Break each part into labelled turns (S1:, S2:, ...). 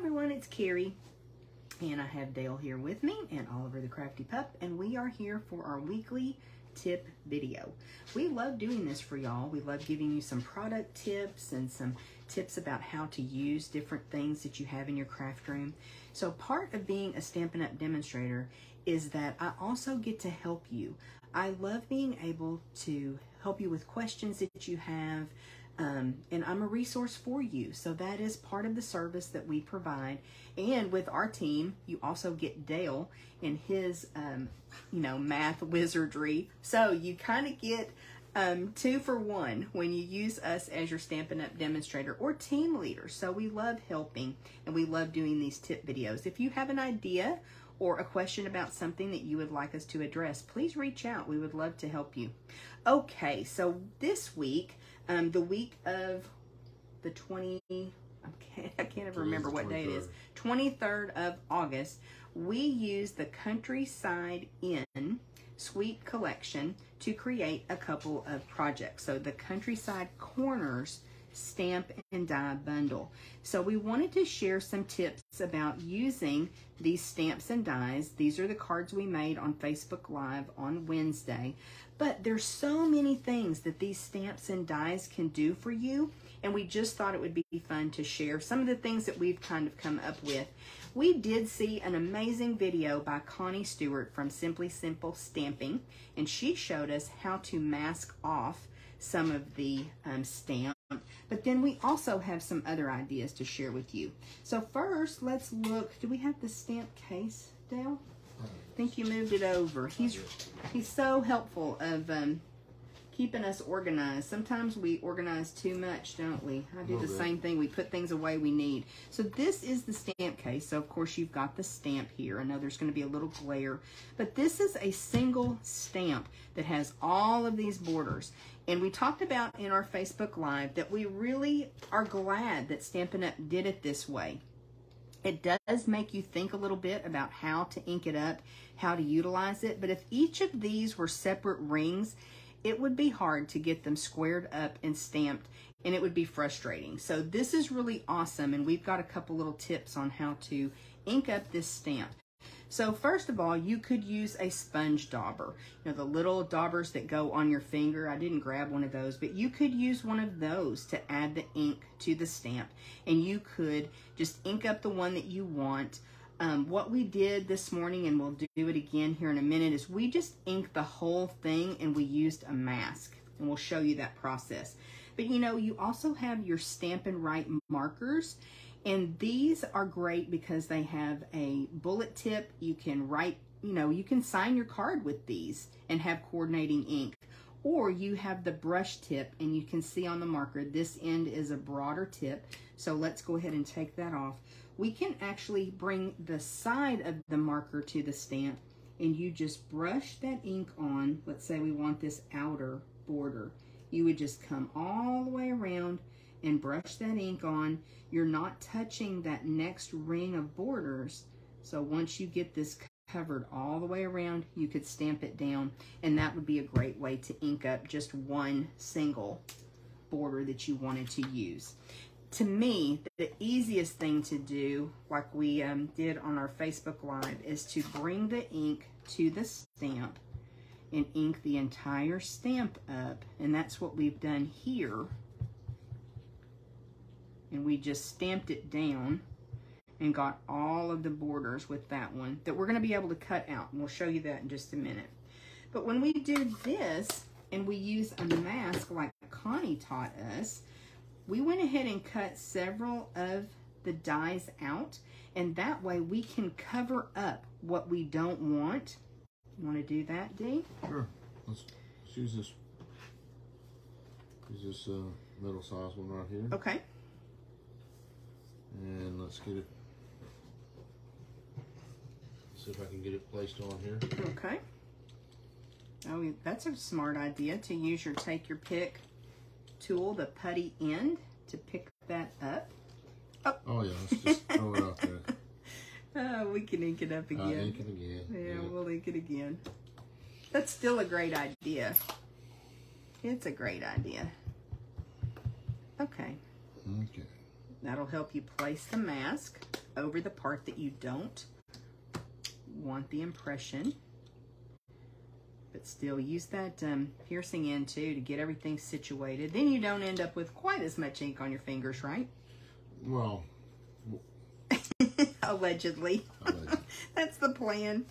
S1: everyone, it's Carrie, and I have Dale here with me and Oliver the Crafty Pup, and we are here for our weekly tip video. We love doing this for y'all. We love giving you some product tips and some tips about how to use different things that you have in your craft room. So part of being a Stampin' Up! Demonstrator is that I also get to help you. I love being able to help you with questions that you have, and I'm a resource for you. So that is part of the service that we provide. And with our team, you also get Dale and his, math wizardry. So you kind of get 2 for 1 when you use us as your Stampin' Up! Demonstrator or team leader. So we love helping and we love doing these tip videos. If you have an idea or a question about something that you would like us to address, please reach out. We would love to help you. Okay, so this week, the week of the I can't ever remember what day it is, 23rd of August, we used the Countryside Inn Suite Collection to create a couple of projects. So the Countryside Corners Stamp and Die Bundle. So we wanted to share some tips about using these stamps and dies. These are the cards we made on Facebook Live on Wednesday. But there's so many things that these stamps and dies can do for you, and we just thought it would be fun to share some of the things that we've kind of come up with. We did see an amazing video by Connie Stewart from Simply Simple Stamping, and she showed us how to mask off some of the stamp. But then we also have some other ideas to share with you. So first, let's look. Do we have the stamp case, Dale? I think you moved it over. He's so helpful of keeping us organized. Sometimes we organize too much, don't we? I do the same thing. We put things away we need. So this is the stamp case. So of course you've got the stamp here. I know there's going to be a little glare, but this is a single stamp that has all of these borders. And we talked about in our Facebook Live that we really are glad that Stampin' Up! Did it this way. It does make you think a little bit about how to ink it up, how to utilize it. But if each of these were separate rings, it would be hard to get them squared up and stamped, and it would be frustrating. So this is really awesome, and we've got a couple little tips on how to ink up this stamp. So first of all, you could use a sponge dauber. You know, the little daubers that go on your finger. I didn't grab one of those, but you could use one of those to add the ink to the stamp, and you could just ink up the one that you want. What we did this morning, and we'll do it again here in a minute, is we just inked the whole thing and we used a mask, and we'll show you that process. But you know, you also have your Stampin' Right markers, and these are great because they have a bullet tip. You can write, you can sign your card with these and have coordinating ink. Or you have the brush tip, and you can see on the marker, this end is a broader tip. So let's go ahead and take that off. We can actually bring the side of the marker to the stamp, and you just brush that ink on. Let's say we want this outer border. You would just come all the way around and brush that ink on. You're not touching that next ring of borders. So once you get this covered all the way around, you could stamp it down, and that would be a great way to ink up just one single border that you wanted to use. To me, the easiest thing to do, like we did on our Facebook Live, is to bring the ink to the stamp and ink the entire stamp up, and that's what we've done here. And we just stamped it down and got all of the borders with that one that we're going to be able to cut out, and we'll show you that in just a minute. But when we do this and we use a mask like Connie taught us, we went ahead and cut several of the dies out, and that way we can cover up what we don't want. You want to do that, Dee?
S2: Sure. Let's use this. Use this middle size one right here.
S1: Okay.
S2: And let's get it. See if I can get it placed on here.
S1: Okay. Oh, that's a smart idea to use your take your pick tool, the putty end, to pick that up.
S2: Oh yeah, let's just throw it out there.
S1: We can ink it up again.
S2: Ink it again.
S1: Yeah, we'll ink it again. That's still a great idea. It's a great idea. Okay.
S2: Okay.
S1: That'll help you place the mask over the part that you don't want the impression. But still use that piercing in too to get everything situated. Then you don't end up with quite as much ink on your fingers, right?
S2: Well,
S1: allegedly. That's the plan.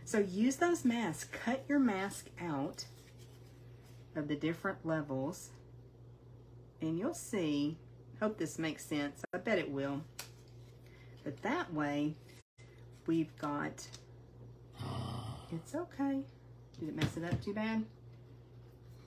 S1: So use those masks. Cut your mask out of the different levels and you'll see. Hope this makes sense. I bet it will. But that way we've got, it's okay. Did it mess it up too bad?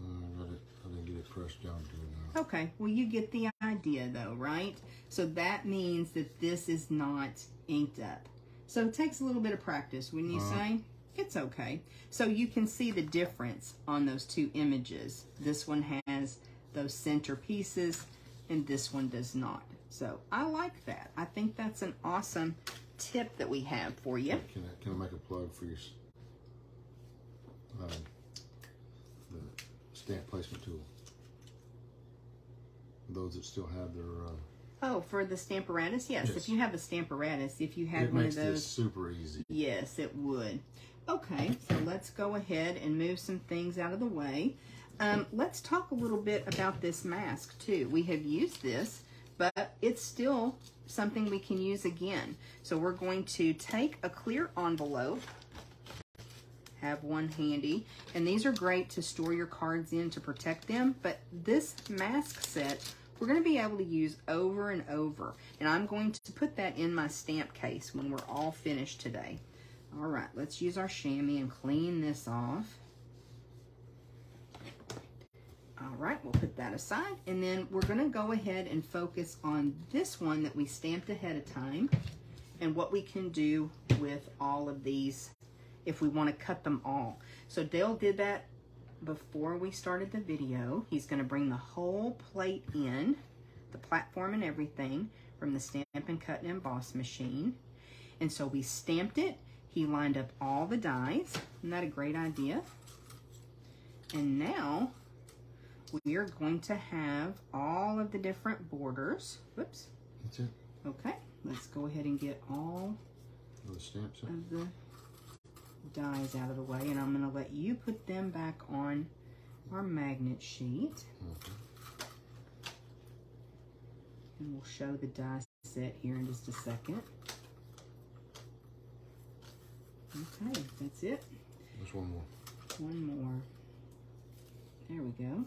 S2: I didn't get it pressed down good enough.
S1: Okay, well you get the idea though, right? So that means that this is not inked up. So it takes a little bit of practice, wouldn't you say? It's okay. So you can see the difference on those two images. This one has those center pieces and this one does not. So I like that. I think that's an awesome tip that we have for you.
S2: Can I make a plug for your the stamp placement tool? Those that still have their
S1: oh, for the Stamparatus? Yes.
S2: Yes.
S1: If you have a Stamparatus, if you had
S2: it
S1: one
S2: makes
S1: of those.
S2: this super easy.
S1: Yes, it would. Okay, so let's go ahead and move some things out of the way. Let's talk a little bit about this mask too. We have used this, but it's still something we can use again. So we're going to take a clear envelope, have one handy, and these are great to store your cards in to protect them, but this mask set we're going to be able to use over and over, and I'm going to put that in my stamp case when we're all finished today. All right, let's use our chamois and clean this off. All right, we'll put that aside, and then we're going to go ahead and focus on this one that we stamped ahead of time and what we can do with all of these if we want to cut them all. So Dale did that before we started the video. He's going to bring the whole plate in, the platform and everything, from the Stampin' Cut and Emboss machine. And so we stamped it. He lined up all the dies. Isn't that a great idea? And now we are going to have all of the different borders. Whoops.
S2: That's it.
S1: Okay, let's go ahead and get all
S2: The stamps
S1: of the dies out of the way, and I'm going to let you put them back on our magnet sheet. And we'll show the die set here in just a second. Okay, that's it.
S2: Just one more.
S1: One more. There we go.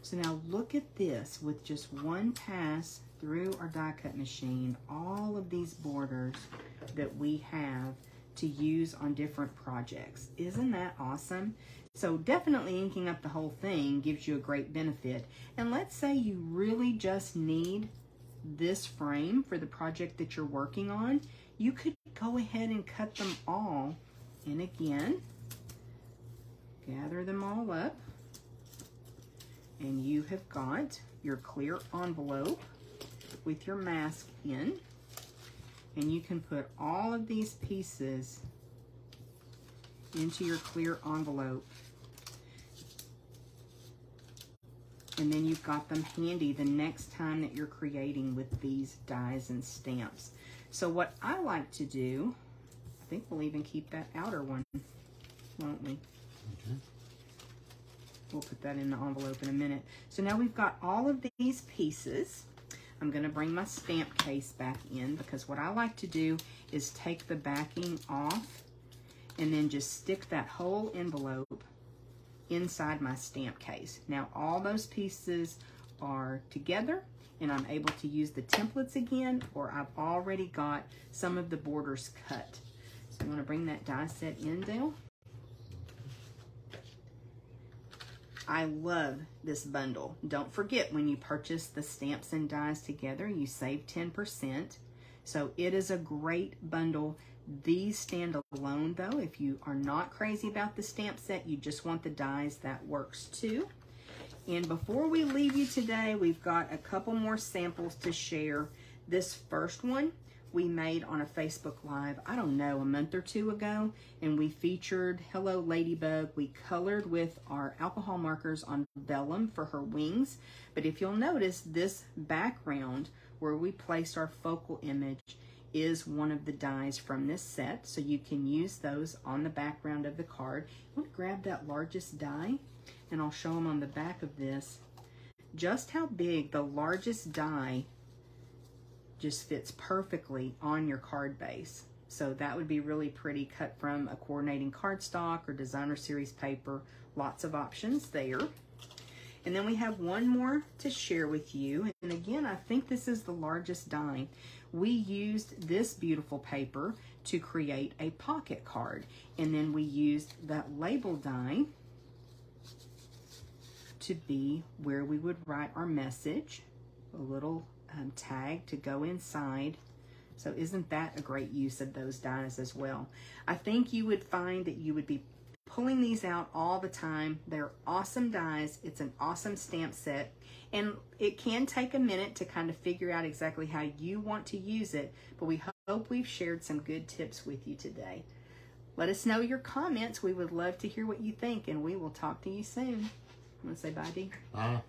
S1: So now look at this. With just one pass through our die cut machine, all of these borders that we have to use on different projects. Isn't that awesome? So definitely inking up the whole thing gives you a great benefit. And let's say you really just need this frame for the project that you're working on. You could go ahead and cut them all. And again, gather them all up. And you have got your clear envelope with your mask in. And you can put all of these pieces into your clear envelope. And then you've got them handy the next time that you're creating with these dies and stamps. So what I like to do, I think we'll even keep that outer one, won't we?
S2: Okay.
S1: We'll put that in the envelope in a minute. So now we've got all of these pieces. I'm going to bring my stamp case back in because what I like to do is take the backing off and then just stick that whole envelope inside my stamp case. Now all those pieces are together and I'm able to use the templates again, or I've already got some of the borders cut. So I'm going to bring that die set in, Dale. I love this bundle. Don't forget, when you purchase the stamps and dies together, you save 10%. So it is a great bundle. These stand alone though. If you are not crazy about the stamp set, you just want the dies, that works too. And before we leave you today, we've got a couple more samples to share. This first one we made on a Facebook Live, I don't know, a month or two ago, and we featured Hello Ladybug. We colored with our alcohol markers on vellum for her wings, but if you'll notice, this background where we placed our focal image is one of the dies from this set, so you can use those on the background of the card. I'm going to grab that largest die, and I'll show them on the back of this just how big the largest die just fits perfectly on your card base. So that would be really pretty, cut from a coordinating cardstock or designer series paper. Lots of options there. And then we have one more to share with you. And again, I think this is the largest die. We used this beautiful paper to create a pocket card. And then we used that label die to be where we would write our message, a little tag to go inside. So isn't that a great use of those dies as well? I think you would find that you would be pulling these out all the time. They're awesome dies. It's an awesome stamp set, and it can take a minute to kind of figure out exactly how you want to use it, but we hope we've shared some good tips with you today. Let us know your comments. We would love to hear what you think, and we will talk to you soon. Want to say bye, Dee?
S2: Bye.